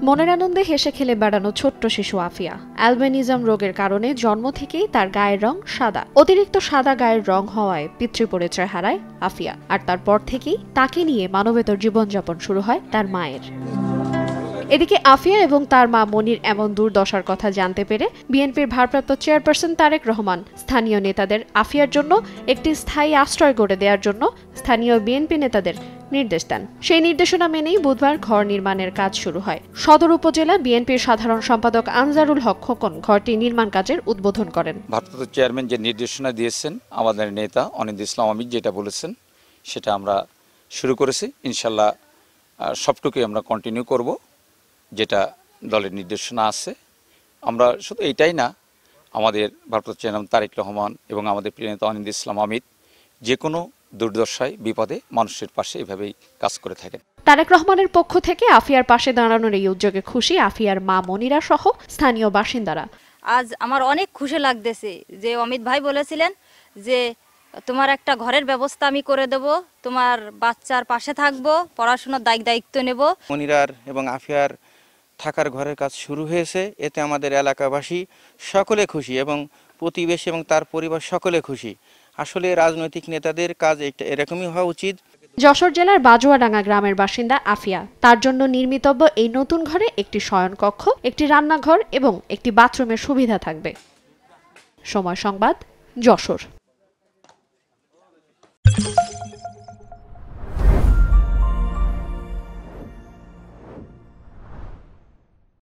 মনের আনন্দে হেসে খেলে বেড়ানো ছোট্ট শিশু আফিয়া অ্যালবিনিজম রোগের কারণে জন্ম থেকেই তার গায়ের রং সাদা। অতিরিক্ত সাদা গায়ের রং হওয়ায় পিতৃপরিচয় হারায় আফিয়া, আর তারপর থেকেই তাকে নিয়ে মানবেতর জীবনযাপন শুরু হয় তার মায়ের। এদিকে আফিয়া এবং তার মা মনির এমন দুর্দশার কথা জানতে পেরে বিএনপির ভারপ্রাপ্ত চেয়ারপারসন তারেক রহমান স্থানীয় নেতাদের আফিয়ার জন্য একটি স্থায়ী আশ্রয় গড়ে দেওয়ার জন্য স্থানীয় বিএনপি নেতাদের নির্দেশ দেন। সেই নির্দেশনা মেনেই বুধবার ঘর নির্মাণের কাজ শুরু হয়। সদর উপজেলা বিএনপির সাধারণ সম্পাদক আনজারুল হক খোকন ঘরটি নির্মাণ কাজের উদ্বোধন করেন। ভারপ্রাপ্ত চেয়ারম্যান যে নির্দেশনা দিয়েছেন, আমাদের নেতা অনিন্দ ইসলাম আমির যেটা বলেছেন সেটা আমরা শুরু করেছি। ইনশাল্লাহ সবটুকুই আমরা কন্টিনিউ করব, যেটা দলের নির্দেশনা আছে। আমরা শুধু এইটাই না, আমাদের ভারপ্রাপ্ত চেয়ারম্যান তারেক রহমান এবং আমাদের প্রিয় নেতা অনিন্দ ইসলাম আমির যে কোনো দুর্দশায় বিপদে মানুষের পাশে এভাবেই কাজ করে থাকেন। তারেক রহমানের পক্ষ থেকে আফিয়ার পাশে দাঁড়ানোর এই উদ্যোগে খুশি আফিয়ার মা মনিরা সহ স্থানীয় বাসিন্দারা। আজ আমার অনেক খুশি লাগতেছে যে অমিত ভাই বলেছিলেন যে তোমার একটা ঘরের ব্যবস্থা আমি করে দেব, তোমার বাচ্চার পাশে থাকবো, পড়াশোনার দায়িত্ব নেব। মনিরার এবং আফিয়ার থাকার ঘরের কাজ শুরু হয়েছে, এতে আমাদের এলাকাবাসী সকলে খুশি এবং প্রতিবেশী এবং তার পরিবার সকলে খুশি। আসলে রাজনৈতিক নেতাদের কাজ এরকমই হওয়া উচিত। যশোর জেলার বাজুয়াডাঙ্গা গ্রামের বাসিন্দা আফিয়া, তার জন্য নির্মিতব্য এই নতুন ঘরে একটি শয়নকক্ষ, একটি রান্নাঘর এবং একটি বাথরুমের সুবিধা থাকবে। সময় সংবাদ, যশোর।